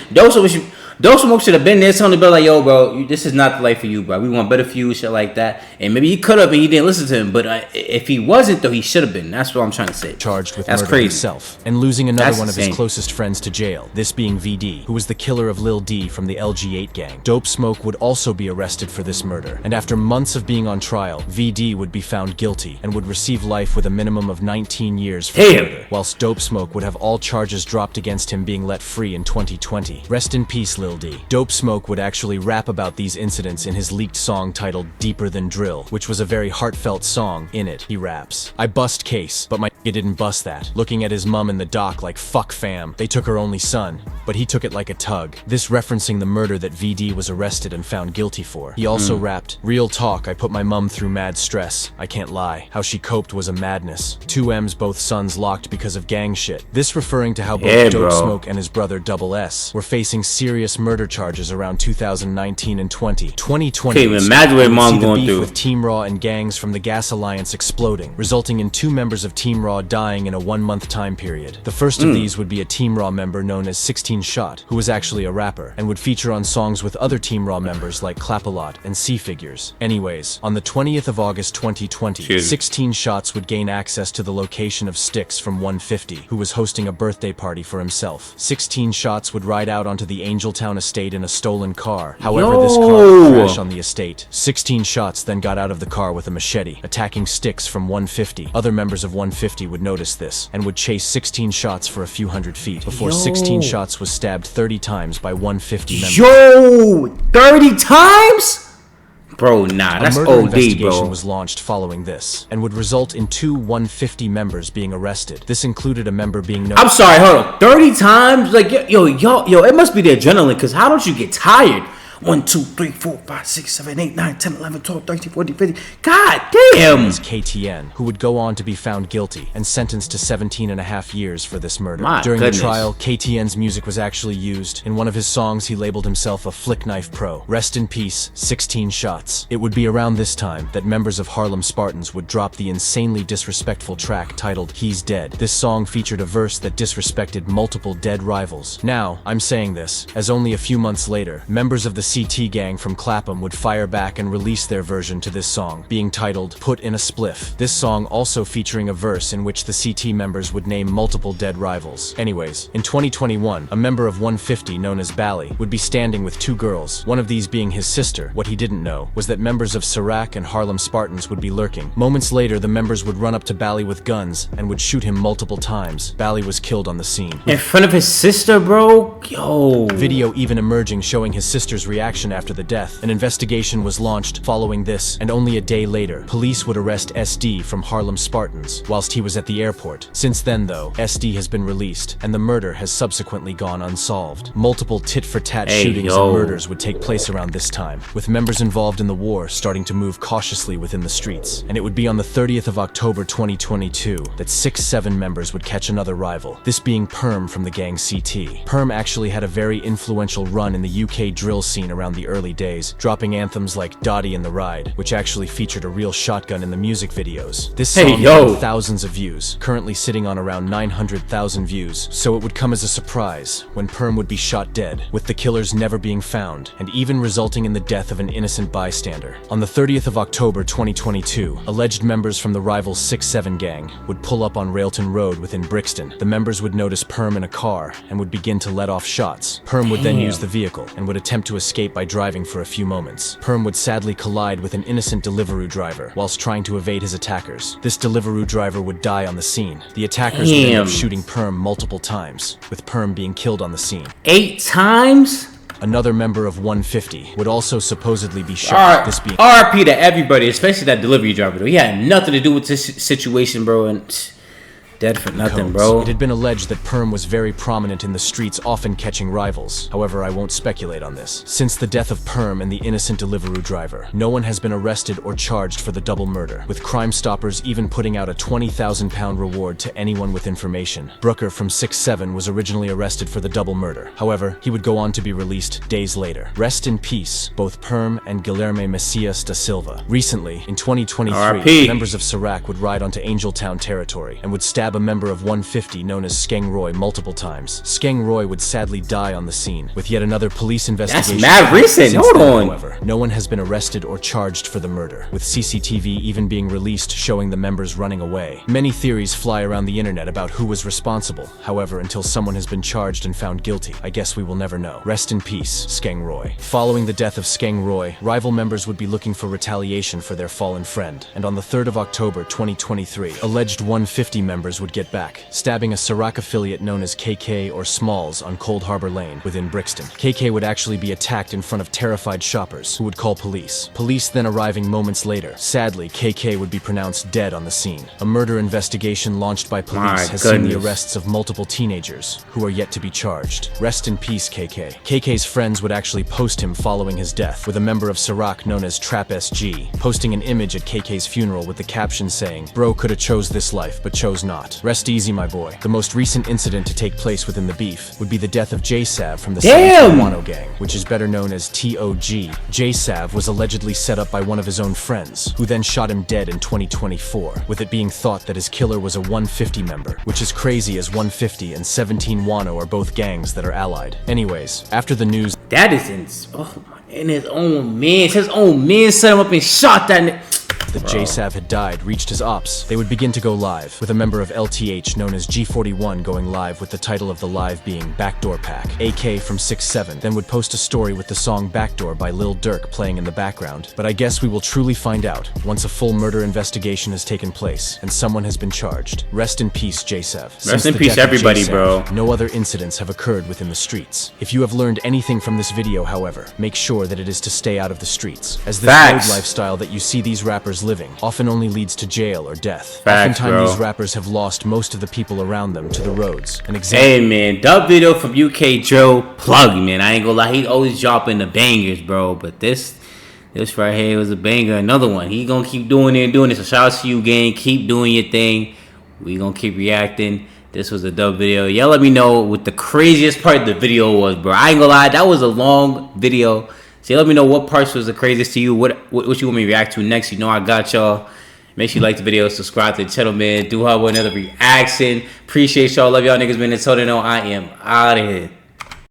Dope Smoke should have been there telling the brother, like, yo, bro, this is not the life for you, bro. We want better for you, shit like that. And maybe he could have, and he didn't listen to him. But if he wasn't, though, he should have been. That's what I'm trying to say. Charged with murder himself and losing another one of his closest friends to jail. This being VD, who was the killer of Lil D from the LG8 gang. Dope Smoke would also be arrested for this murder. And after months of being on trial, VD would be found guilty and would receive life with a minimum of 19 years for murder, whilst Dope Smoke would have all charges dropped against him, being let free in 2020. Rest in peace, Lil D. Dope Smoke would actually rap about these incidents in his leaked song titled Deeper Than Drill, which was a very heartfelt song. In it, he raps, "I bust case, but my didn't bust that. Looking at his mum in the dock like, fuck fam, they took her only son, but he took it like a tug." This referencing the murder that VD was arrested and found guilty for. He also rapped, "Real talk, I put my mum through mad stress. I can't lie. How she coped was a madness. 2M's both sons locked because of gang shit." This referring to how both Dope Smoke and his brother Double S were facing serious mass murder charges around 2019 and 2020. Can't even imagine what mom going beef through. with Team Raw and gangs from the Gas Alliance exploding, resulting in 2 members of Team Raw dying in a 1-month time period. The first of these would be a Team Raw member known as 16 Shot, who was actually a rapper, and would feature on songs with other Team Raw members like Clap-A-Lot and C-Figures. Anyways, on the 20th of August 2020, 16 Shots would gain access to the location of Styx from 150, who was hosting a birthday party for himself. 16 Shots would ride out onto the Angeltown estate in a stolen car. However, this car would crash on the estate. 16 Shots then got out of the car with a machete, attacking Styx from 150. Other members of 150 would notice this, and would chase 16 Shots for a few hundred feet, before 16 Shots was stabbed 30 times by 150 members. Yo! 30 times? Bro, nah, that's A murder OD, investigation bro. was launched following this, and would result in 2 150 members being arrested. This included a member being I'm sorry, hold on. 30 times? Like, yo, it must be the adrenaline, because how don't you get tired? 1, 2, 3, 4, 5, 6, 7, 8, 9, 10, 11, 12, 13, 14, 15. God damn! KTN, who would go on to be found guilty and sentenced to 17.5 years for this murder. My During goodness. the trial, KTN's music was actually used. In one of his songs, he labeled himself a flick knife pro. Rest in peace, 16 Shots. It would be around this time that members of Harlem Spartans would drop the insanely disrespectful track titled He's Dead. This song featured a verse that disrespected multiple dead rivals. Now, I'm saying this, as only a few months later, members of the CT gang from Clapham would fire back and release their version to this song, being titled Put in a Spliff. This song also featuring a verse in which the CT members would name multiple dead rivals. Anyways, in 2021, a member of 150 known as Bally would be standing with 2 girls, one of these being his sister. What he didn't know was that members of Sirac and Harlem Spartans would be lurking. Moments later, the members would run up to Bally with guns and would shoot him multiple times. Bally was killed on the scene. In front of his sister, bro? Yo. Video even emerging showing his sister's reaction after the death. An investigation was launched following this, and only a day later, police would arrest SD from Harlem Spartans whilst he was at the airport. Since then, though, SD has been released, and the murder has subsequently gone unsolved. Multiple tit-for-tat shootings and murders would take place around this time, with members involved in the war starting to move cautiously within the streets. And it would be on the 30th of October 2022 that 6-7 members would catch another rival, this being Perm from the gang CT. Perm actually had a very influential run in the UK drill scene around the early days, dropping anthems like Dottie and the Ride, which actually featured a real shotgun in the music videos. This song had thousands of views, currently sitting on around 900,000 views, so it would come as a surprise when Perm would be shot dead, with the killers never being found, and even resulting in the death of an innocent bystander. On the 30th of October 2022, alleged members from the rival 6-7 gang would pull up on Railton Road within Brixton. The members would notice Perm in a car and would begin to let off shots. Perm would then use the vehicle and would attempt to escape by driving for a few moments. Perm would sadly collide with an innocent Deliveroo driver whilst trying to evade his attackers. This Deliveroo driver would die on the scene. The attackers would end up shooting Perm multiple times, with Perm being killed on the scene. 8 times? Another member of 150 would also supposedly be shot. This being RP to everybody, especially that delivery driver, though. He had nothing to do with this situation, bro, and dead for nothing, bro. It had been alleged that Perm was very prominent in the streets, often catching rivals. However, I won't speculate on this. Since the death of Perm and the innocent Deliveroo driver, no one has been arrested or charged for the double murder, with Crime Stoppers even putting out a £20,000 reward to anyone with information. Brooker from 6-7 was originally arrested for the double murder. However, he would go on to be released days later. Rest in peace, both Perm and Guilherme Messias da Silva. Recently, in 2023, members of Sirac would ride onto Angeltown territory and would stab a member of 150 known as Skeng Roy multiple times. Skeng Roy would sadly die on the scene, with yet another police investigation. That's mad recent. Hold on. However, no one has been arrested or charged for the murder, with CCTV even being released showing the members running away. Many theories fly around the internet about who was responsible. However, until someone has been charged and found guilty, I guess we will never know. Rest in peace, Skeng Roy. Following the death of Skeng Roy, rival members would be looking for retaliation for their fallen friend, and on the 3rd of October 2023, alleged 150 members would get back, stabbing a Sirac affiliate known as KK or Smalls on Cold Harbor Lane within Brixton. KK would actually be attacked in front of terrified shoppers who would call police. Police then arriving moments later. Sadly, KK would be pronounced dead on the scene. A murder investigation launched by police has seen the arrests of multiple teenagers who are yet to be charged. Rest in peace, KK. KK's friends would actually post him following his death, with a member of Sirac known as Trap SG posting an image at KK's funeral with the caption saying, "Bro coulda chose this life, but chose not." shot. Rest easy, my boy. The most recent incident to take place within the beef would be the death of J-Sav from the Damn! Wano gang, which is better known as TOG. J-Sav was allegedly set up by one of his own friends, who then shot him dead in 2024, with it being thought that his killer was a 150 member, which is crazy as 150 and 17 Wano are both gangs that are allied. Anyways, after the news That is and his own man set him up and shot that nigga. that J-Sav had died reached his ops, they would begin to go live, with a member of LTH known as G41 going live with the title of the live being Backdoor Pack. AK from 6'7" then would post a story with the song Backdoor by Lil Durk playing in the background. But I guess we will truly find out once a full murder investigation has taken place and someone has been charged. Rest in peace, J-Sav. Rest in peace, everybody, bro. No other incidents have occurred within the streets. If you have learned anything from this video, however, make sure that it is to stay out of the streets, as this road lifestyle that you see these rappers living often only leads to jail or death. Oftentimes these rappers have lost most of the people around them to the roads. An example. Hey man, dub video from UK Drill plug, man. I ain't gonna lie, he always dropping the bangers, bro. But this right here was a banger. Another one. He gonna keep doing it and doing it. So shout out to you, gang. Keep doing your thing. We gonna keep reacting. This was a dub video. Y'all let me know what the craziest part of the video was, bro. I ain't gonna lie, that was a long video. So let me know what parts was the craziest to you. What you want me to react to next. You know I got y'all. Make sure you like the video, subscribe to the channel, man. Do have another reaction. Appreciate y'all. Love y'all niggas, man. Until then, I am out of here.